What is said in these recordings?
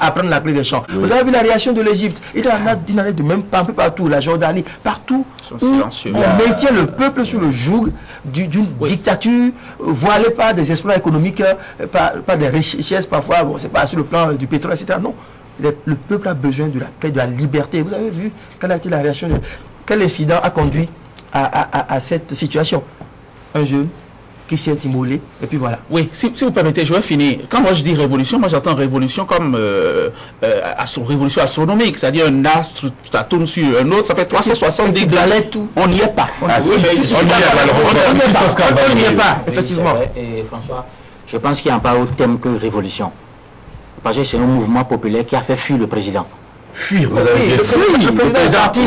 à prendre la clé des champs. Vous avez vu la réaction de l'Égypte. Il en a de même pas un peu partout. La Jordanie, partout. On maintient le peuple sous le joug d'une dictature voilée par des exploits économiques, par des richesses parfois. Bon, c'est pas sur le plan du pétrole, etc. Non. Le peuple a besoin de la paix, de la liberté. Vous avez vu quelle a été la réaction quel incident a conduit à cette situation? Un jeune qui s'est immolé, et puis voilà. Oui, si vous permettez, je vais finir. Quand moi je dis révolution, moi j'entends révolution comme révolution astronomique, c'est-à-dire un astre, ça tourne sur un autre, ça fait 360 degrés. On n'y est pas. On n'y est pas, effectivement. Et François, je pense qu'il n'y a pas autre thème que révolution. Parce que c'est un mouvement populaire qui a fait fuir le président. Fuir, le président est parti.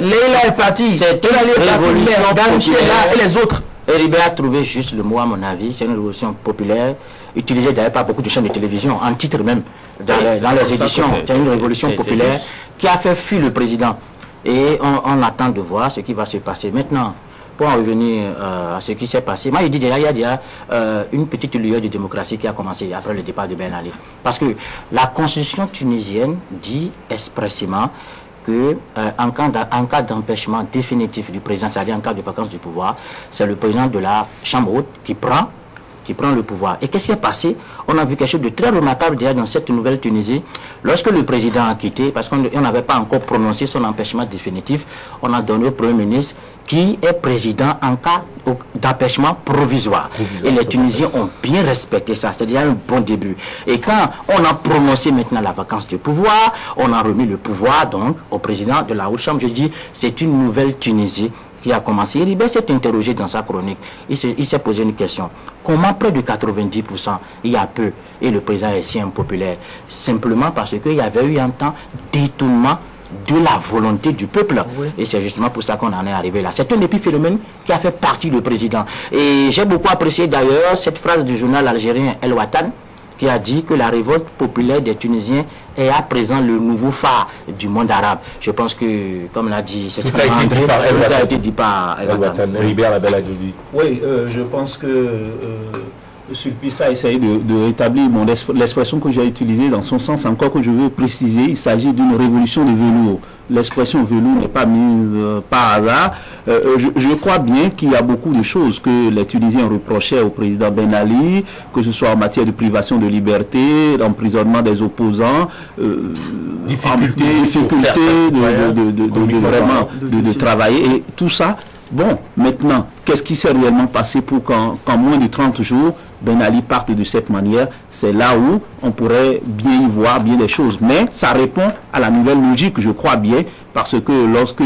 Leila est parti. C'est une révolution et les autres. Et Ribé a trouvé juste le mot, à mon avis. C'est une révolution populaire, utilisée d'ailleurs par beaucoup de chaînes de télévision, en titre même, dans les éditions. C'est une révolution populaire qui a fait fuir le président. Et on attend de voir ce qui va se passer. Maintenant, pour en revenir à ce qui s'est passé, moi je dis déjà, il y a déjà une petite lueur de démocratie qui a commencé après le départ de Ben Ali. Parce que la constitution tunisienne dit expressément que en cas d'empêchement définitif du président, c'est-à-dire en cas de vacance du pouvoir, c'est le président de la Chambre haute qui prend le pouvoir. Et qu'est-ce qui s'est passé? On a vu quelque chose de très remarquable déjà dans cette nouvelle Tunisie. Lorsque le président a quitté, parce qu'on n'avait pas encore prononcé son empêchement définitif, on a donné au Premier ministre qui est président en cas d'empêchement provisoire. Et les Tunisiens ont bien respecté ça, c'est-à-dire un bon début. Et quand on a prononcé maintenant la vacance du pouvoir, on a remis le pouvoir donc au président de la Haute Chambre. Je dis, c'est une nouvelle Tunisie qui a commencé. Ribé s'est interrogé dans sa chronique. Il s'est posé une question. Comment près de 90%, il y a peu, et le président est si impopulaire? Simplement parce qu'il y avait eu un temps d'étonnement de la volonté du peuple. Oui. Et c'est justement pour ça qu'on en est arrivé là. C'est un épiphénomène qui a fait partie du président. Et j'ai beaucoup apprécié d'ailleurs cette phrase du journal algérien El Watan, qui a dit que la révolte populaire des Tunisiens est à présent le nouveau phare du monde arabe. Je pense que, comme l'a dit, c'est tout a été dit par El Watan. Oui, je pense que Sulpice a essayé de rétablir l'expression que j'ai utilisée dans son sens, encore que je veux préciser, il s'agit d'une révolution de velours. L'expression velours n'est pas mise par hasard. Je crois bien qu'il y a beaucoup de choses que les Tunisiens reprochaient au président Ben Ali, que ce soit en matière de privation de liberté, d'emprisonnement des opposants, difficulté de travailler, et tout ça. Bon, maintenant, qu'est-ce qui s'est réellement passé pour qu'en moins de 30 jours, Ben Ali parte de cette manière? C'est là où on pourrait bien y voir bien des choses. Mais ça répond à la nouvelle logique, je crois bien, parce que lorsque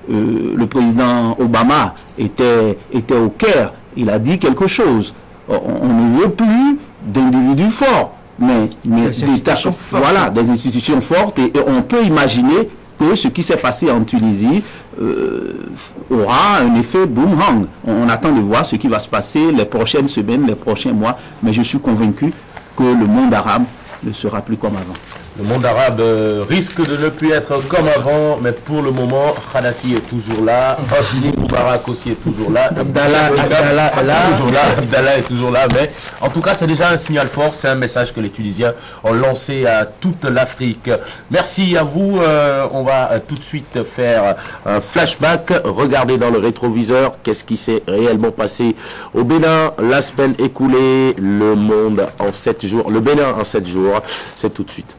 le président Obama était au Caire, il a dit quelque chose. On ne veut plus d'individus forts, mais des institutions fortes, et on peut imaginer que ce qui s'est passé en Tunisie aura un effet boomerang. On attend de voir ce qui va se passer les prochaines semaines, les prochains mois, mais je suis convaincu que le monde arabe ne sera plus comme avant. Le monde arabe risque de ne plus être comme avant, mais pour le moment, Kadhafi est toujours là, Hosni Moubarak aussi est toujours là, Abdallah est toujours là, mais en tout cas c'est déjà un signal fort, c'est un message que les Tunisiens ont lancé à toute l'Afrique. Merci à vous, on va tout de suite faire un flashback, regardez dans le rétroviseur qu'est-ce qui s'est réellement passé au Bénin la semaine écoulée, le monde en 7 jours, le Bénin en 7 jours, c'est tout de suite.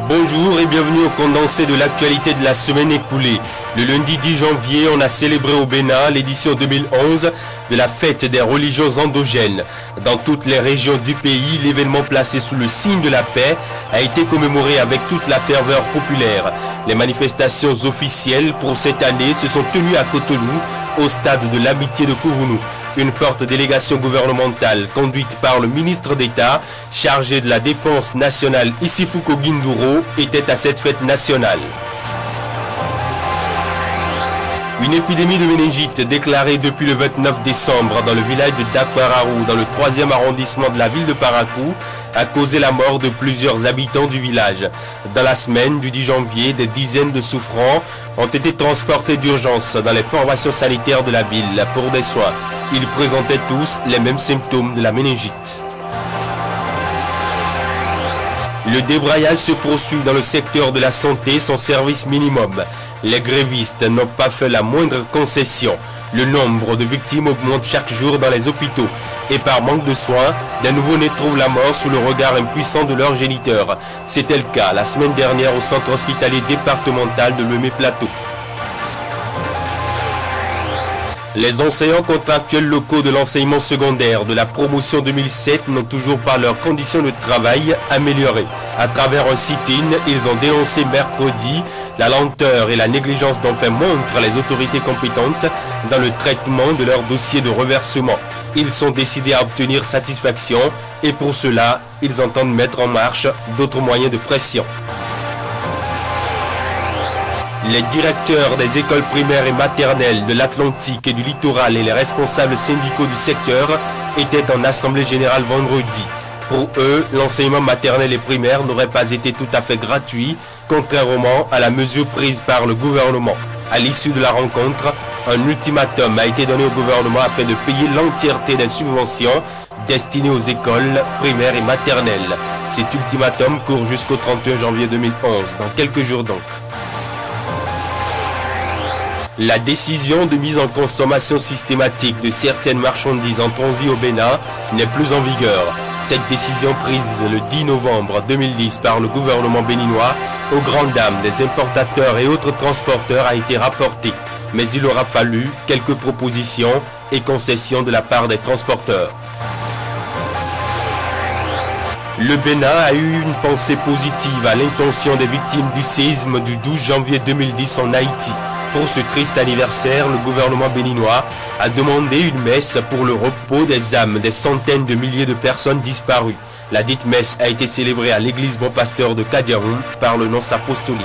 Bonjour et bienvenue au condensé de l'actualité de la semaine écoulée. Le lundi 10 janvier, on a célébré au Bénin l'édition 2011 de la fête des religions endogènes. Dans toutes les régions du pays, l'événement placé sous le signe de la paix a été commémoré avec toute la ferveur populaire. Les manifestations officielles pour cette année se sont tenues à Cotonou, au stade de l'amitié de Kourounou. Une forte délégation gouvernementale conduite par le ministre d'État chargé de la défense nationale Isifouko Guinduro était à cette fête nationale. Une épidémie de méningite déclarée depuis le 29 décembre dans le village de Dakwararou, dans le 3e arrondissement de la ville de Parakou, a causé la mort de plusieurs habitants du village. Dans la semaine du 10 janvier, des dizaines de souffrants ont été transportés d'urgence dans les formations sanitaires de la ville pour des soins. Ils présentaient tous les mêmes symptômes de la méningite. Le débrayage se poursuit dans le secteur de la santé, son service minimum. Les grévistes n'ont pas fait la moindre concession. Le nombre de victimes augmente chaque jour dans les hôpitaux. Et par manque de soins, des nouveau-nés trouvent la mort sous le regard impuissant de leurs géniteurs. C'était le cas la semaine dernière au centre hospitalier départemental de Lemay-Plateau. Les enseignants contractuels locaux de l'enseignement secondaire de la promotion 2007 n'ont toujours pas leurs conditions de travail améliorées. À travers un sit-in, ils ont dénoncé mercredi la lenteur et la négligence dont fait montre les autorités compétentes dans le traitement de leurs dossiers de reversement. Ils sont décidés à obtenir satisfaction et pour cela, ils entendent mettre en marche d'autres moyens de pression. Les directeurs des écoles primaires et maternelles de l'Atlantique et du littoral et les responsables syndicaux du secteur étaient en assemblée générale vendredi. Pour eux, l'enseignement maternel et primaire n'aurait pas été tout à fait gratuit, contrairement à la mesure prise par le gouvernement. À l'issue de la rencontre, un ultimatum a été donné au gouvernement afin de payer l'entièreté des subventions destinées aux écoles primaires et maternelles. Cet ultimatum court jusqu'au 31 janvier 2011, dans quelques jours donc. La décision de mise en consommation systématique de certaines marchandises en transit au Bénin n'est plus en vigueur. Cette décision prise le 10 novembre 2010 par le gouvernement béninois aux grandes dames des importateurs et autres transporteurs a été rapportée. Mais il aura fallu quelques propositions et concessions de la part des transporteurs. Le Bénin a eu une pensée positive à l'intention des victimes du séisme du 12 janvier 2010 en Haïti. Pour ce triste anniversaire, le gouvernement béninois a demandé une messe pour le repos des âmes des centaines de milliers de personnes disparues. La dite messe a été célébrée à l'église Bon Pasteur de Kadiaroum par le nonce apostolique.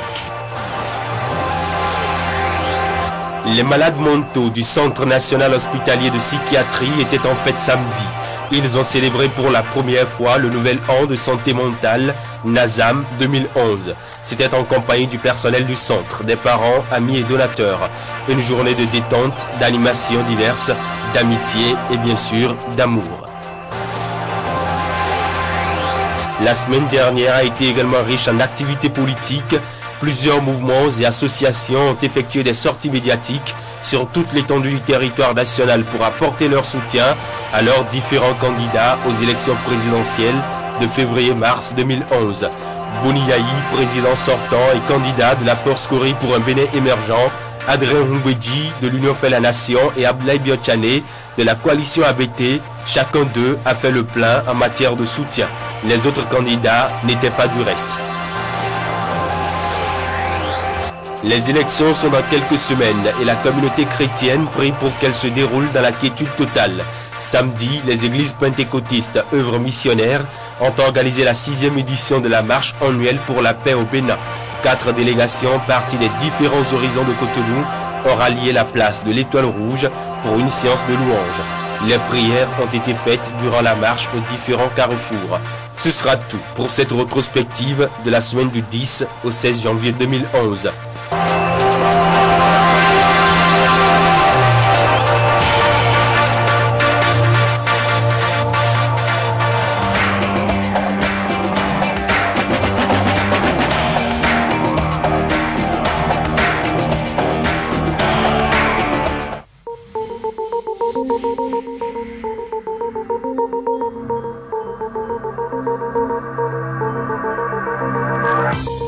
Les malades mentaux du Centre national hospitalier de psychiatrie étaient en fête samedi. Ils ont célébré pour la première fois le nouvel an de santé mentale, NASAM 2011. C'était en compagnie du personnel du centre, des parents, amis et donateurs. Une journée de détente, d'animations diverses, d'amitié et bien sûr d'amour. La semaine dernière a été également riche en activités politiques. Plusieurs mouvements et associations ont effectué des sorties médiatiques sur toute l'étendue du territoire national pour apporter leur soutien à leurs différents candidats aux élections présidentielles de février-mars 2011. Boniaï, président sortant et candidat de la Force Cori pour un Bénin émergent, Adrien Hungweji de l'Union fait la Nation et Ablaye Biochane de la coalition ABT, chacun d'eux a fait le plein en matière de soutien. Les autres candidats n'étaient pas du reste. Les élections sont dans quelques semaines et la communauté chrétienne prie pour qu'elles se déroulent dans la quiétude totale. Samedi, les églises pentecôtistes œuvres missionnaires ont organisé la 6e édition de la marche annuelle pour la paix au Bénin. 4 délégations parties des différents horizons de Cotonou ont rallié la place de l'Étoile Rouge pour une séance de louanges. Les prières ont été faites durant la marche aux différents carrefours. Ce sera tout pour cette rétrospective de la semaine du 10 au 16 janvier 2011.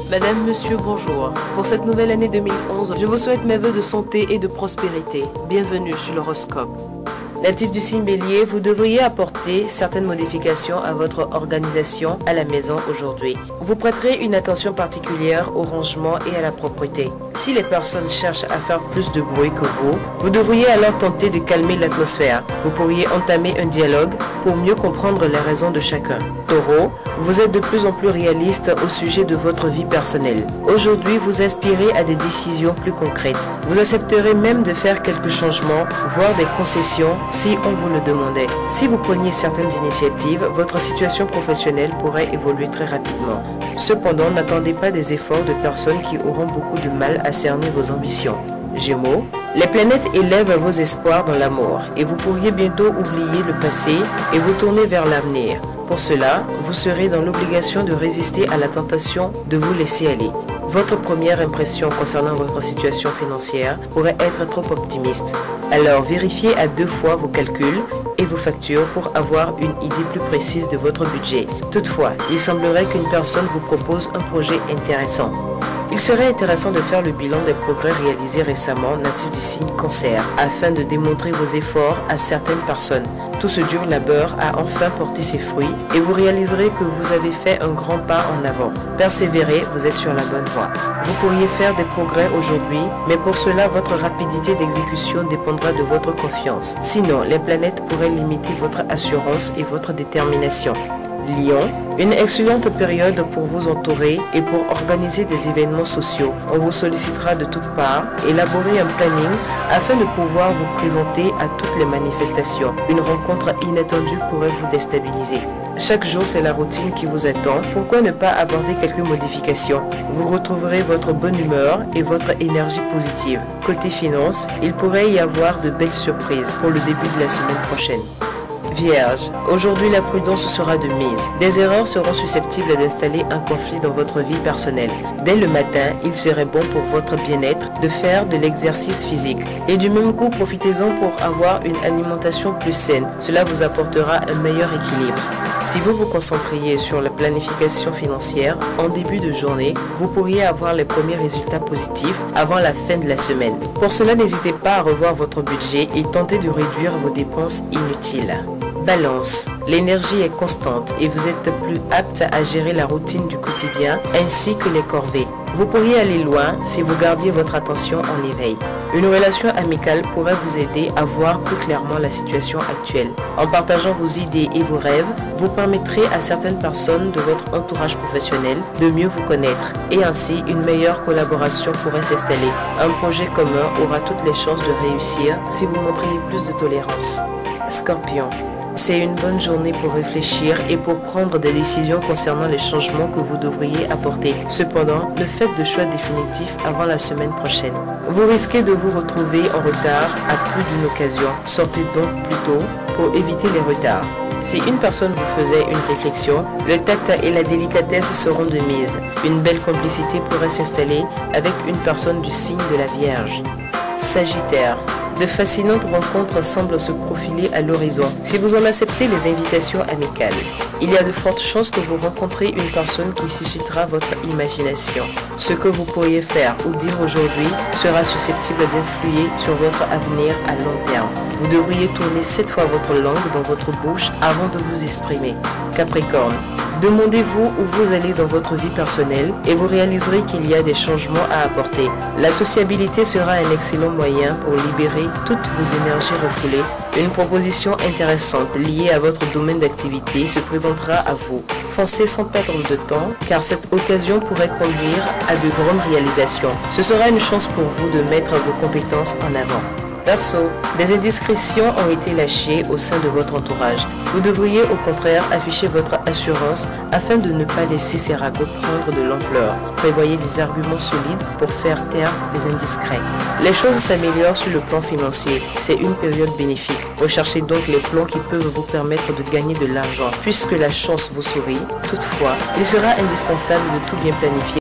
Madame, monsieur, bonjour. Pour cette nouvelle année 2011, je vous souhaite mes vœux de santé et de prospérité. Bienvenue sur l'horoscope. Natif du signe Bélier, vous devriez apporter certaines modifications à votre organisation à la maison aujourd'hui. Vous prêterez une attention particulière au rangement et à la propreté. Si les personnes cherchent à faire plus de bruit que vous devriez alors tenter de calmer l'atmosphère. Vous pourriez entamer un dialogue pour mieux comprendre les raisons de chacun. Taureau, vous êtes de plus en plus réaliste au sujet de votre vie personnelle. Aujourd'hui, vous aspirez à des décisions plus concrètes. Vous accepterez même de faire quelques changements, voire des concessions, si on vous le demandait. Si vous preniez certaines initiatives, votre situation professionnelle pourrait évoluer très rapidement. Cependant, n'attendez pas des efforts de personnes qui auront beaucoup de mal à cerner vos ambitions. Gémeaux, les planètes élèvent vos espoirs dans l'amour et vous pourriez bientôt oublier le passé et vous tourner vers l'avenir. Pour cela, vous serez dans l'obligation de résister à la tentation de vous laisser aller. Votre première impression concernant votre situation financière pourrait être trop optimiste. Alors vérifiez à 2 fois vos calculs et vos factures pour avoir une idée plus précise de votre budget. Toutefois, il semblerait qu'une personne vous propose un projet intéressant. Il serait intéressant de faire le bilan des progrès réalisés récemment, natifs du signe Cancer, afin de démontrer vos efforts à certaines personnes. Tout ce dur labeur a enfin porté ses fruits et vous réaliserez que vous avez fait un grand pas en avant. Persévérez, vous êtes sur la bonne voie. Vous pourriez faire des progrès aujourd'hui, mais pour cela, votre rapidité d'exécution dépendra de votre confiance. Sinon, les planètes pourraient limiter votre assurance et votre détermination. Lion, une excellente période pour vous entourer et pour organiser des événements sociaux. On vous sollicitera de toutes parts. Élaborez un planning afin de pouvoir vous présenter à toutes les manifestations. Une rencontre inattendue pourrait vous déstabiliser. Chaque jour, c'est la routine qui vous attend. Pourquoi ne pas aborder quelques modifications? Vous retrouverez votre bonne humeur et votre énergie positive. Côté finance, il pourrait y avoir de belles surprises pour le début de la semaine prochaine. Vierge, aujourd'hui la prudence sera de mise. Des erreurs seront susceptibles d'installer un conflit dans votre vie personnelle. Dès le matin, il serait bon pour votre bien-être de faire de l'exercice physique. Et du même coup, profitez-en pour avoir une alimentation plus saine. Cela vous apportera un meilleur équilibre. Si vous vous concentriez sur la planification financière en début de journée, vous pourriez avoir les premiers résultats positifs avant la fin de la semaine. Pour cela, n'hésitez pas à revoir votre budget et tenter de réduire vos dépenses inutiles. Balance, l'énergie est constante et vous êtes plus apte à gérer la routine du quotidien ainsi que les corvées. Vous pourriez aller loin si vous gardiez votre attention en éveil. Une relation amicale pourrait vous aider à voir plus clairement la situation actuelle. En partageant vos idées et vos rêves, vous permettrez à certaines personnes de votre entourage professionnel de mieux vous connaître et ainsi une meilleure collaboration pourrait s'installer. Un projet commun aura toutes les chances de réussir si vous montriez plus de tolérance. Scorpion. C'est une bonne journée pour réfléchir et pour prendre des décisions concernant les changements que vous devriez apporter. Cependant, ne faites de choix définitifs avant la semaine prochaine. Vous risquez de vous retrouver en retard à plus d'une occasion. Sortez donc plus tôt pour éviter les retards. Si une personne vous faisait une réflexion, le tact et la délicatesse seront de mise. Une belle complicité pourrait s'installer avec une personne du signe de la Vierge. Sagittaire. De fascinantes rencontres semblent se profiler à l'horizon si vous en acceptez les invitations amicales. Il y a de fortes chances que vous rencontrez une personne qui suscitera votre imagination. Ce que vous pourriez faire ou dire aujourd'hui sera susceptible d'influer sur votre avenir à long terme. Vous devriez tourner 7 fois votre langue dans votre bouche avant de vous exprimer. Capricorne. Demandez-vous où vous allez dans votre vie personnelle et vous réaliserez qu'il y a des changements à apporter. La sociabilité sera un excellent moyen pour libérer toutes vos énergies refoulées. Une proposition intéressante liée à votre domaine d'activité se présentera à vous. Foncez sans perdre de temps car cette occasion pourrait conduire à de grandes réalisations. Ce sera une chance pour vous de mettre vos compétences en avant. Perso, des indiscrétions ont été lâchées au sein de votre entourage. Vous devriez au contraire afficher votre assurance afin de ne pas laisser ces ragots prendre de l'ampleur. Prévoyez des arguments solides pour faire taire les indiscrets. Les choses s'améliorent sur le plan financier. C'est une période bénéfique. Recherchez donc les plans qui peuvent vous permettre de gagner de l'argent. Puisque la chance vous sourit, toutefois, il sera indispensable de tout bien planifier